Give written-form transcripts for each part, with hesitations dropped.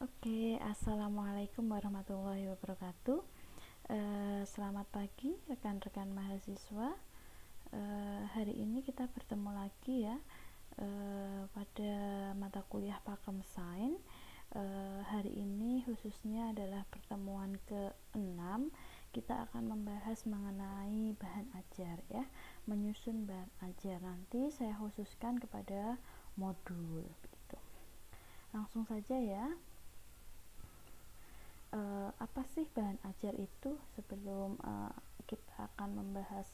Oke, assalamualaikum warahmatullahi wabarakatuh. Selamat pagi rekan-rekan mahasiswa. Hari ini kita bertemu lagi ya pada mata kuliah Pakem Sains. Hari ini khususnya adalah pertemuan ke-6. Kita akan membahas mengenai bahan ajar ya, menyusun bahan ajar. Nanti saya khususkan kepada modul gitu. Langsung saja ya. Apa sih bahan ajar itu? Sebelum kita akan membahas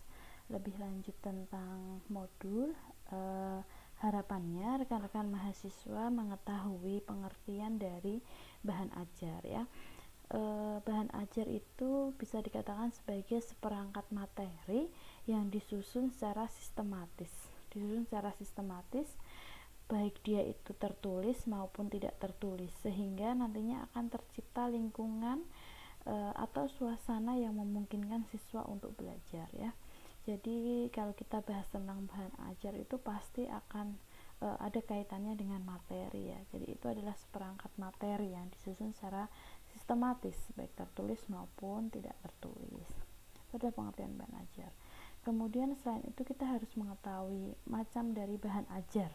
lebih lanjut tentang modul, harapannya rekan-rekan mahasiswa mengetahui pengertian dari bahan ajar ya. Bahan ajar itu bisa dikatakan sebagai seperangkat materi yang disusun secara sistematis, baik dia itu tertulis maupun tidak tertulis, sehingga nantinya akan tercipta lingkungan atau suasana yang memungkinkan siswa untuk belajar ya. Jadi kalau kita bahas tentang bahan ajar itu pasti akan ada kaitannya dengan materi ya. Jadi itu adalah seperangkat materi yang disusun secara sistematis, baik tertulis maupun tidak tertulis. Itu adalah pengertian bahan ajar. Kemudian selain itu kita harus mengetahui macam dari bahan ajar.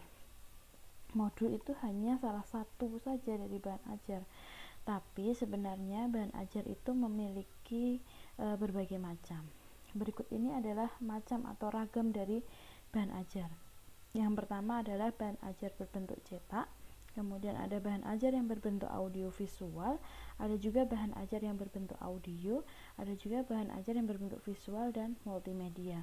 Modul itu hanya salah satu saja dari bahan ajar, tapi sebenarnya bahan ajar itu memiliki berbagai macam. Berikut ini adalah macam atau ragam dari bahan ajar. Yang pertama adalah bahan ajar berbentuk cetak, kemudian ada bahan ajar yang berbentuk audio visual, ada juga bahan ajar yang berbentuk audio, ada juga bahan ajar yang berbentuk visual dan multimedia.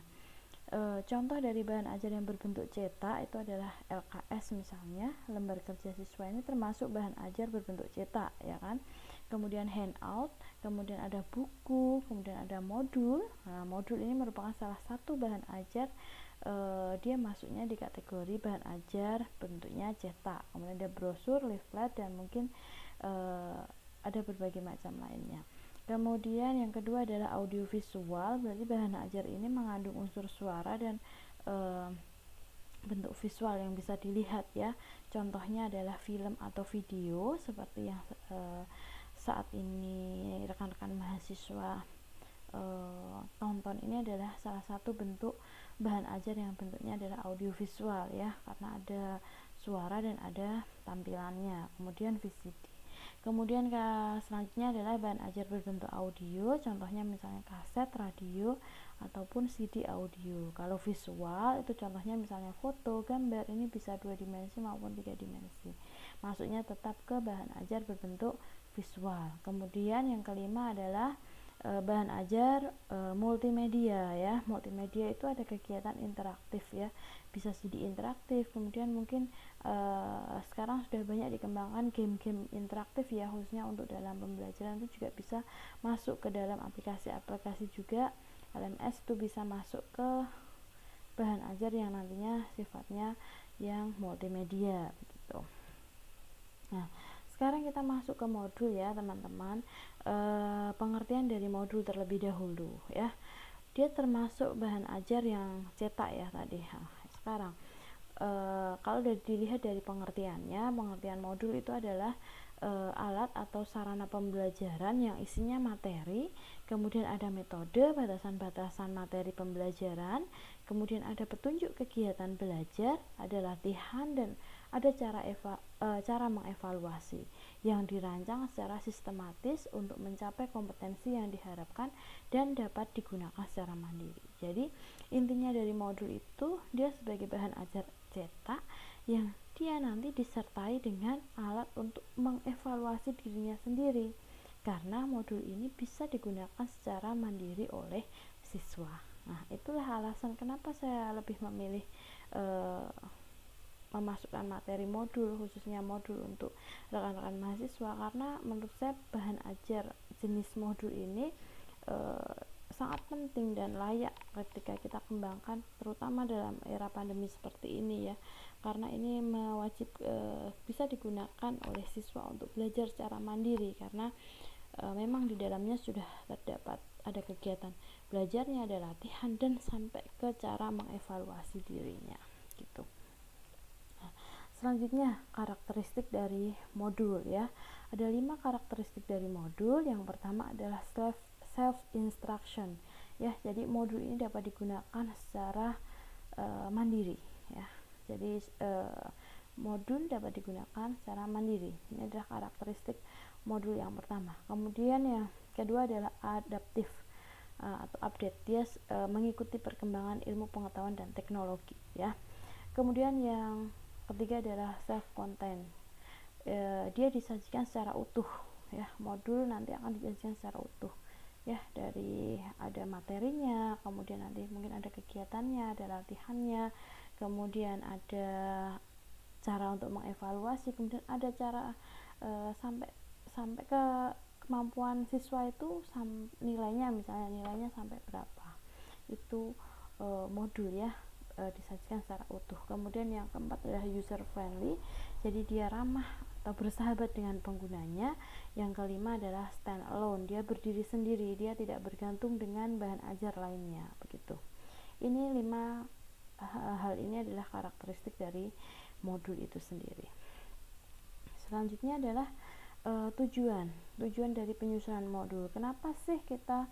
Contoh dari bahan ajar yang berbentuk cetak itu adalah LKS misalnya, lembar kerja siswa ini termasuk bahan ajar berbentuk cetak ya kan. Kemudian handout, kemudian ada buku, kemudian ada modul. Nah, modul ini merupakan salah satu bahan ajar, dia masuknya di kategori bahan ajar bentuknya cetak. Kemudian ada brosur, leaflet, dan mungkin ada berbagai macam lainnya. Kemudian yang kedua adalah audiovisual, berarti bahan ajar ini mengandung unsur suara dan bentuk visual yang bisa dilihat ya. Contohnya adalah film atau video seperti yang saat ini rekan-rekan mahasiswa tonton. Ini adalah salah satu bentuk bahan ajar yang bentuknya adalah audiovisual ya, karena ada suara dan ada tampilannya. Kemudian VCD. Kemudian selanjutnya adalah bahan ajar berbentuk audio, contohnya misalnya kaset, radio, ataupun CD audio. Kalau visual itu contohnya misalnya foto, gambar, ini bisa 2 dimensi maupun 3 dimensi. Masuknya tetap ke bahan ajar berbentuk visual. Kemudian yang kelima adalah bahan ajar multimedia ya. Multimedia itu ada kegiatan interaktif ya, bisa CD interaktif. Kemudian mungkin sekarang sudah banyak dikembangkan game-game interaktif ya, khususnya untuk dalam pembelajaran itu juga bisa masuk ke dalam aplikasi-aplikasi juga. LMS itu bisa masuk ke bahan ajar yang nantinya sifatnya yang multimedia begitu. Nah, sekarang kita masuk ke modul ya teman-teman. Pengertian dari modul terlebih dahulu ya. Dia termasuk bahan ajar yang cetak ya tadi. Nah, sekarang kalau dilihat dari pengertiannya, pengertian modul itu adalah alat atau sarana pembelajaran yang isinya materi, kemudian ada metode, batasan-batasan materi pembelajaran, kemudian ada petunjuk kegiatan belajar, ada latihan, dan ada cara mengevaluasi yang dirancang secara sistematis untuk mencapai kompetensi yang diharapkan dan dapat digunakan secara mandiri. Jadi intinya dari modul itu dia sebagai bahan ajar cetak yang dia nanti disertai dengan alat untuk mengevaluasi dirinya sendiri, karena modul ini bisa digunakan secara mandiri oleh siswa. Nah, itulah alasan kenapa saya lebih memilih memasukkan materi modul, khususnya modul untuk rekan-rekan mahasiswa, karena menurut saya bahan ajar jenis modul ini sangat penting dan layak ketika kita kembangkan, terutama dalam era pandemi seperti ini ya, karena ini bisa digunakan oleh siswa untuk belajar secara mandiri, karena memang di dalamnya sudah terdapat ada kegiatan belajarnya, ada latihan, dan sampai ke cara mengevaluasi dirinya gitu. Selanjutnya, karakteristik dari modul ya. Ada 5 karakteristik dari modul. Yang pertama adalah self instruction ya. Jadi modul ini dapat digunakan secara mandiri ya. Jadi modul dapat digunakan secara mandiri. Ini adalah karakteristik modul yang pertama. Kemudian yang kedua adalah adaptif atau update. Dia mengikuti perkembangan ilmu pengetahuan dan teknologi ya. Kemudian yang ketiga adalah self content. Dia disajikan secara utuh ya. Modul nanti akan disajikan secara utuh ya, dari ada materinya, kemudian nanti mungkin ada kegiatannya, ada latihannya, kemudian ada cara untuk mengevaluasi, kemudian ada cara sampai ke kemampuan siswa itu nilainya, misalnya nilainya sampai berapa, itu modul ya, disajikan secara utuh. Kemudian yang keempat adalah user friendly, jadi dia ramah atau bersahabat dengan penggunanya. Yang kelima adalah stand alone, dia berdiri sendiri, dia tidak bergantung dengan bahan ajar lainnya, begitu. Ini 5 hal ini adalah karakteristik dari modul itu sendiri. Selanjutnya adalah tujuan dari penyusunan modul. Kenapa sih kita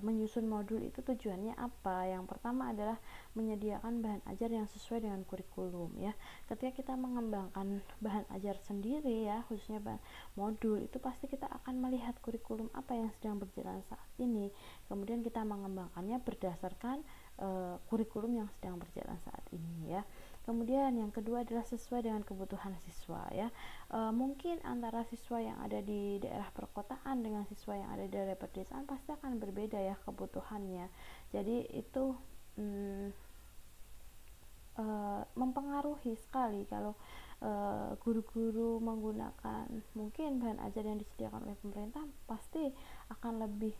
menyusun modul itu, tujuannya apa? Yang pertama adalah menyediakan bahan ajar yang sesuai dengan kurikulum ya. Ketika kita mengembangkan bahan ajar sendiri ya, khususnya bahan modul, itu pasti kita akan melihat kurikulum apa yang sedang berjalan saat ini, kemudian kita mengembangkannya berdasarkan kurikulum yang sedang berjalan saat ini ya. Kemudian yang kedua adalah sesuai dengan kebutuhan siswa ya. Mungkin antara siswa yang ada di daerah perkotaan dengan siswa yang ada di daerah pedesaan pasti akan berbeda ya kebutuhannya. Jadi itu mempengaruhi sekali kalau guru-guru menggunakan mungkin bahan ajar yang disediakan oleh pemerintah, pasti akan lebih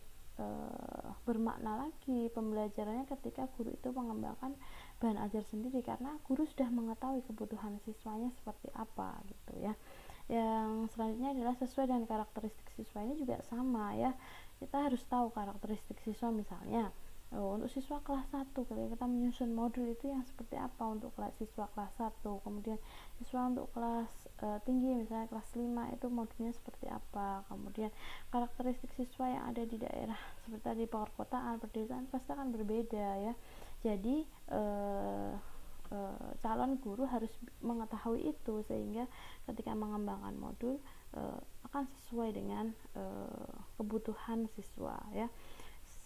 bermakna lagi pembelajarannya ketika guru itu mengembangkan bahan ajar sendiri, karena guru sudah mengetahui kebutuhan siswanya seperti apa gitu ya. Yang selanjutnya adalah sesuai dengan karakteristik siswa. Ini juga sama ya, kita harus tahu karakteristik siswa. Misalnya untuk siswa kelas 1, ketika kita menyusun modul itu yang seperti apa untuk siswa kelas 1, kemudian siswa untuk kelas tinggi misalnya kelas 5 itu modulnya seperti apa, kemudian karakteristik siswa yang ada di daerah seperti di perkotaan, pedesaan pasti akan berbeda ya. Jadi calon guru harus mengetahui itu, sehingga ketika mengembangkan modul akan sesuai dengan kebutuhan siswa ya.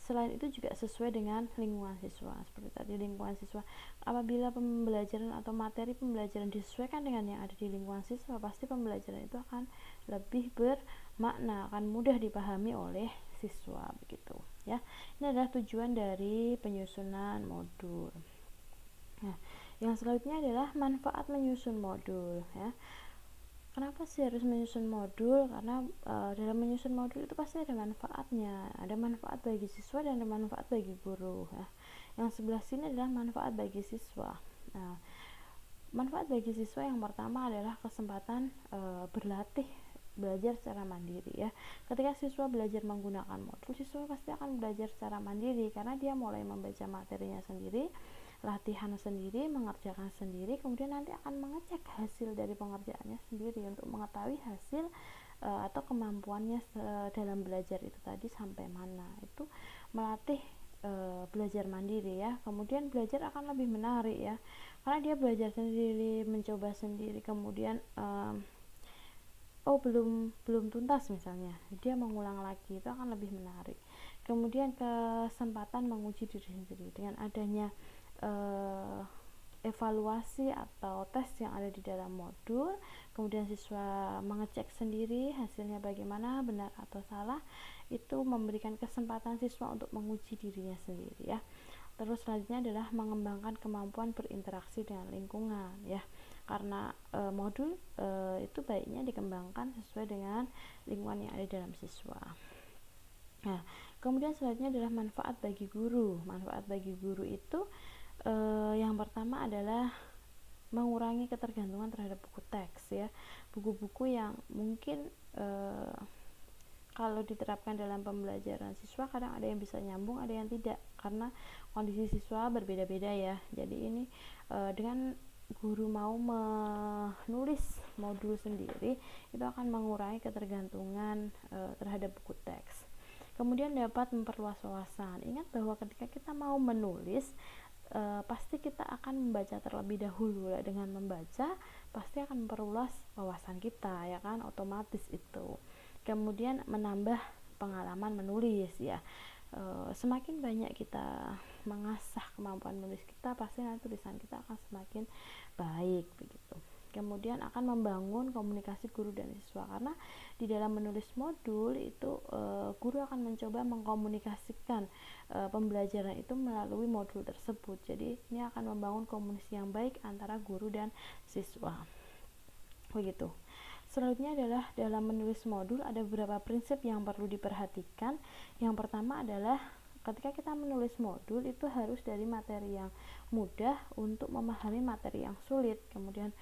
Selain itu juga sesuai dengan lingkungan siswa. Seperti tadi, lingkungan siswa, apabila pembelajaran atau materi pembelajaran disesuaikan dengan yang ada di lingkungan siswa, pasti pembelajaran itu akan lebih bermakna, akan mudah dipahami oleh siswa, begitu ya. Ini adalah tujuan dari penyusunan modul. Nah, yang selanjutnya adalah manfaat menyusun modul ya. Kenapa sih harus menyusun modul? Karena dalam menyusun modul itu pasti ada manfaatnya. Ada manfaat bagi siswa dan ada manfaat bagi guru ya. Yang sebelah sini adalah manfaat bagi siswa. Nah, manfaat bagi siswa yang pertama adalah kesempatan berlatih belajar secara mandiri ya. Ketika siswa belajar menggunakan modul, siswa pasti akan belajar secara mandiri karena dia mulai membaca materinya sendiri, latihan sendiri, mengerjakan sendiri, kemudian nanti akan mengecek hasil dari pengerjaannya sendiri untuk mengetahui hasil atau kemampuannya dalam belajar itu tadi sampai mana. Itu melatih belajar mandiri ya. Kemudian belajar akan lebih menarik ya, karena dia belajar sendiri, mencoba sendiri, kemudian belum tuntas misalnya, dia mengulang lagi, itu akan lebih menarik. Kemudian kesempatan menguji diri sendiri dengan adanya evaluasi atau tes yang ada di dalam modul, kemudian siswa mengecek sendiri hasilnya bagaimana, benar atau salah, itu memberikan kesempatan siswa untuk menguji dirinya sendiri ya. Terus selanjutnya adalah mengembangkan kemampuan berinteraksi dengan lingkungan ya, karena modul itu baiknya dikembangkan sesuai dengan lingkungan yang ada dalam siswa. Nah, kemudian selanjutnya adalah manfaat bagi guru. Manfaat bagi guru itu yang pertama adalah mengurangi ketergantungan terhadap buku teks ya, buku-buku yang mungkin kalau diterapkan dalam pembelajaran siswa kadang ada yang bisa nyambung, ada yang tidak, karena kondisi siswa berbeda-beda ya. Jadi ini dengan guru mau menulis modul sendiri, itu akan mengurangi ketergantungan terhadap buku teks. Kemudian dapat memperluas wawasan. Ingat bahwa ketika kita mau menulis, pasti kita akan membaca terlebih dahulu. Dengan membaca pasti akan memperluas wawasan kita, ya kan, otomatis itu. Kemudian menambah pengalaman menulis, ya. Semakin banyak kita mengasah kemampuan menulis kita, pasti nanti tulisan kita akan semakin baik begitu. Kemudian akan membangun komunikasi guru dan siswa, karena di dalam menulis modul itu guru akan mencoba mengkomunikasikan pembelajaran itu melalui modul tersebut. Jadi ini akan membangun komunikasi yang baik antara guru dan siswa begitu. Selanjutnya adalah dalam menulis modul ada beberapa prinsip yang perlu diperhatikan. Yang pertama adalah ketika kita menulis modul itu harus dari materi yang mudah untuk memahami materi yang sulit, kemudian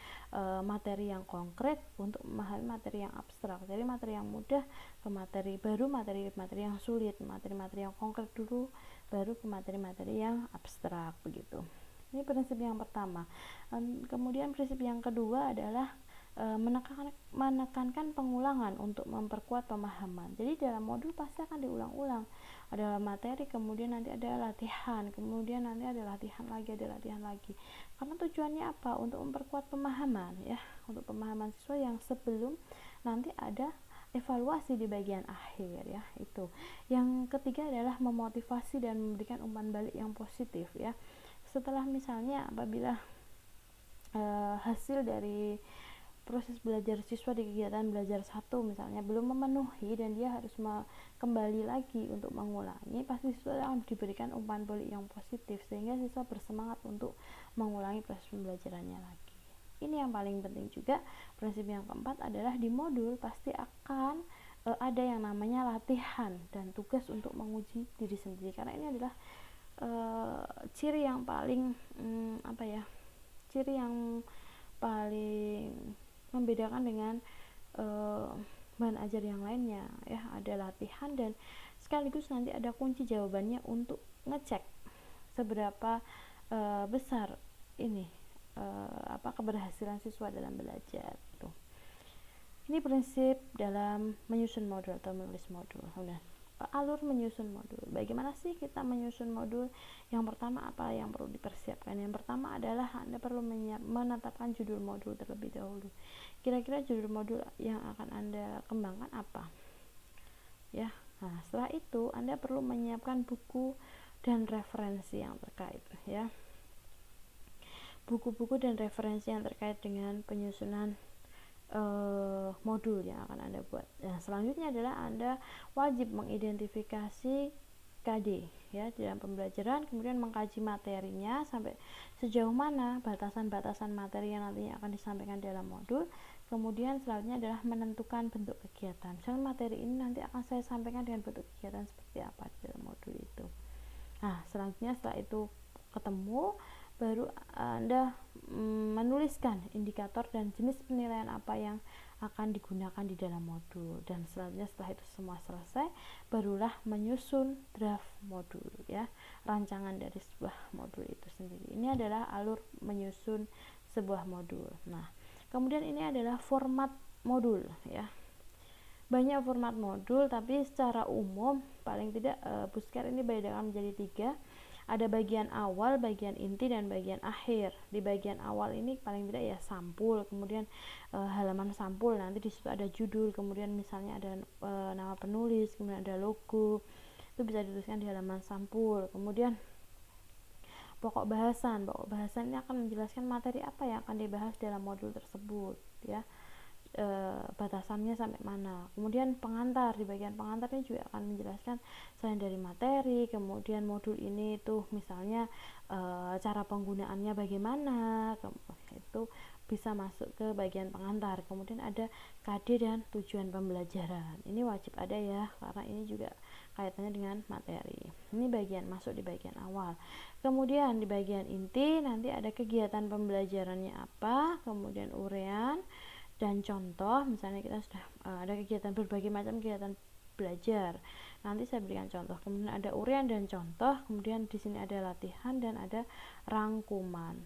materi yang konkret untuk memahami materi yang abstrak. Dari materi yang mudah ke materi yang sulit, materi-materi yang konkret dulu, baru ke materi-materi yang abstrak begitu. Ini prinsip yang pertama. Kemudian prinsip yang kedua adalah menekankan pengulangan untuk memperkuat pemahaman. Jadi dalam modul pasti akan diulang-ulang. Ada materi, kemudian nanti ada latihan, kemudian nanti ada latihan lagi. Karena tujuannya apa? Untuk memperkuat pemahaman, ya, untuk pemahaman siswa yang sebelum nanti ada evaluasi di bagian akhir, ya. Itu. Yang ketiga adalah memotivasi dan memberikan umpan balik yang positif, ya. Setelah misalnya apabila hasil dari proses belajar siswa di kegiatan belajar 1 misalnya belum memenuhi dan dia harus kembali lagi untuk mengulangi, pasti siswa akan diberikan umpan balik yang positif sehingga siswa bersemangat untuk mengulangi proses pembelajarannya lagi. Ini yang paling penting juga. Prinsip yang keempat adalah di modul pasti akan ada yang namanya latihan dan tugas untuk menguji diri sendiri, karena ini adalah ciri yang paling ciri yang paling membedakan dengan bahan ajar yang lainnya, ya. Ada latihan dan sekaligus nanti ada kunci jawabannya untuk ngecek seberapa besar ini keberhasilan siswa dalam belajar. Tuh. Ini prinsip dalam menyusun modul atau menulis modul. Alur menyusun modul. Bagaimana sih kita menyusun modul? Yang pertama, apa yang perlu dipersiapkan? Yang pertama adalah Anda perlu menetapkan judul modul terlebih dahulu. Kira-kira judul modul yang akan Anda kembangkan apa? Ya. Nah, setelah itu Anda perlu menyiapkan buku dan referensi yang terkait, ya. Buku-buku dan referensi yang terkait dengan penyusunan modul yang akan Anda buat. Nah, selanjutnya adalah Anda wajib mengidentifikasi KD, ya, dalam pembelajaran, kemudian mengkaji materinya sampai sejauh mana batasan-batasan materi yang nantinya akan disampaikan dalam modul. Kemudian selanjutnya adalah menentukan bentuk kegiatan. Misalnya materi ini nanti akan saya sampaikan dengan bentuk kegiatan seperti apa di dalam modul itu. Nah, selanjutnya setelah itu ketemu, baru Anda menuliskan indikator dan jenis penilaian apa yang akan digunakan di dalam modul. Dan selanjutnya setelah itu semua selesai, barulah menyusun draft modul, ya, rancangan dari sebuah modul itu sendiri. Ini adalah alur menyusun sebuah modul. Nah, kemudian ini adalah format modul, ya. Banyak format modul, tapi secara umum paling tidak Pusker ini bedakan menjadi 3. Ada bagian awal, bagian inti, dan bagian akhir. Di bagian awal ini paling tidak ya sampul, kemudian halaman sampul, nanti di situ ada judul, kemudian misalnya ada nama penulis, kemudian ada logo, itu bisa dituliskan di halaman sampul. Kemudian pokok bahasan ini akan menjelaskan materi apa yang akan dibahas dalam modul tersebut, ya. Batasannya sampai mana. Kemudian pengantar, di bagian pengantar ini juga akan menjelaskan selain dari materi, kemudian modul ini tuh misalnya cara penggunaannya bagaimana, itu bisa masuk ke bagian pengantar. Kemudian ada KD dan tujuan pembelajaran, ini wajib ada, ya, karena ini juga kaitannya dengan materi. Ini masuk di bagian awal. Kemudian di bagian inti nanti ada kegiatan pembelajarannya apa, kemudian uraian dan contoh. Misalnya kita sudah ada kegiatan, berbagai macam kegiatan belajar, nanti saya berikan contoh. Kemudian ada uraian dan contoh, kemudian di sini ada latihan dan ada rangkuman.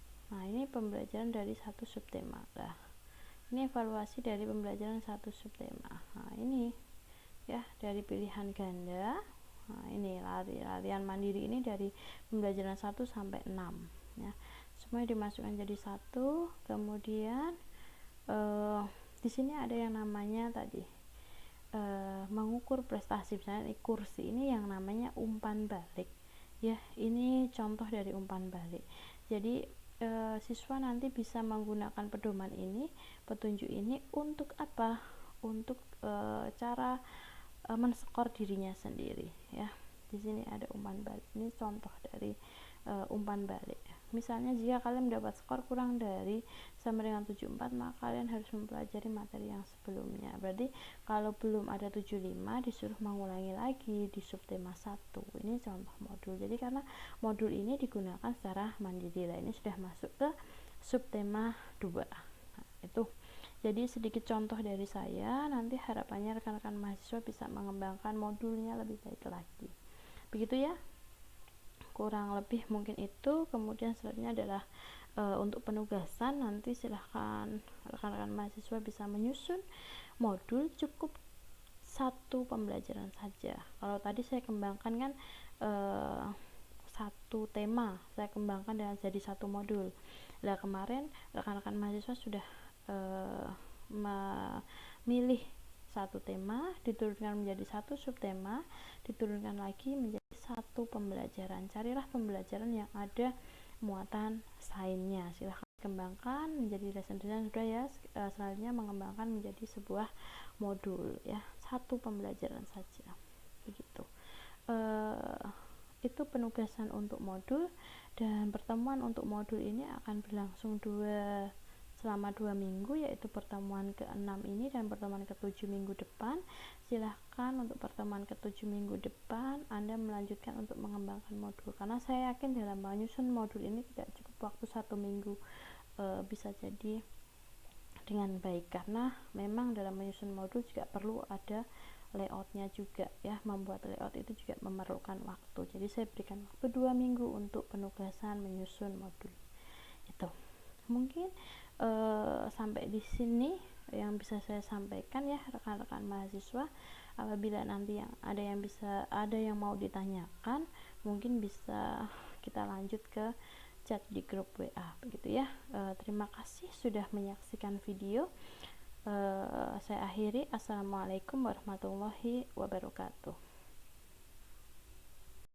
Nah, ini pembelajaran dari satu subtema. Nah, ini evaluasi dari pembelajaran satu subtema. Nah, ini ya dari pilihan ganda. Nah, ini larian mandiri ini dari pembelajaran 1 sampai 6 ya. Semuanya dimasukkan jadi satu. Kemudian di sini ada yang namanya tadi mengukur prestasi, misalnya kursi ini yang namanya umpan balik ya. Ini contoh dari umpan balik. Jadi siswa nanti bisa menggunakan pedoman ini, petunjuk ini untuk apa? Untuk cara men-skor dirinya sendiri ya. Di sini ada umpan balik. Ini contoh dari umpan balik. Misalnya jika kalian mendapat skor kurang dari sama dengan 74, maka kalian harus mempelajari materi yang sebelumnya. Berarti kalau belum ada 75 disuruh mengulangi lagi di subtema 1. Ini contoh modul. Jadi karena modul ini digunakan secara mandiri. Lah, ini sudah masuk ke subtema 2. Nah, itu. Jadi sedikit contoh dari saya, nanti harapannya rekan-rekan mahasiswa bisa mengembangkan modulnya lebih baik lagi. Begitu ya, kurang lebih mungkin itu. Kemudian selanjutnya adalah untuk penugasan, nanti silahkan rekan-rekan mahasiswa bisa menyusun modul cukup satu pembelajaran saja. Kalau tadi saya kembangkan kan satu tema, saya kembangkan dengan jadi satu modul. Nah, kemarin rekan-rekan mahasiswa sudah memilih satu tema, diturunkan menjadi satu subtema, diturunkan lagi menjadi satu pembelajaran. Carilah pembelajaran yang ada muatan sainsnya. Silahkan kembangkan menjadi lesson design sudah ya. Selanjutnya mengembangkan menjadi sebuah modul ya, satu pembelajaran saja begitu. Itu penugasan untuk modul, dan pertemuan untuk modul ini akan berlangsung selama 2 minggu, yaitu pertemuan ke-6 ini dan pertemuan ke-7 minggu depan. Silahkan untuk pertemuan ke-7 minggu depan Anda melanjutkan untuk mengembangkan modul, karena saya yakin dalam menyusun modul ini tidak cukup waktu 1 minggu, bisa jadi dengan baik, karena memang dalam menyusun modul juga perlu ada layoutnya juga ya. Membuat layout itu juga memerlukan waktu, jadi saya berikan waktu 2 minggu untuk penugasan menyusun modul. Itu mungkin sampai di sini yang bisa saya sampaikan ya rekan-rekan mahasiswa. Apabila nanti ada yang mau ditanyakan, mungkin bisa kita lanjut ke chat di grup WA begitu ya. Terima kasih sudah menyaksikan video. Saya akhiri. Assalamualaikum warahmatullahi wabarakatuh.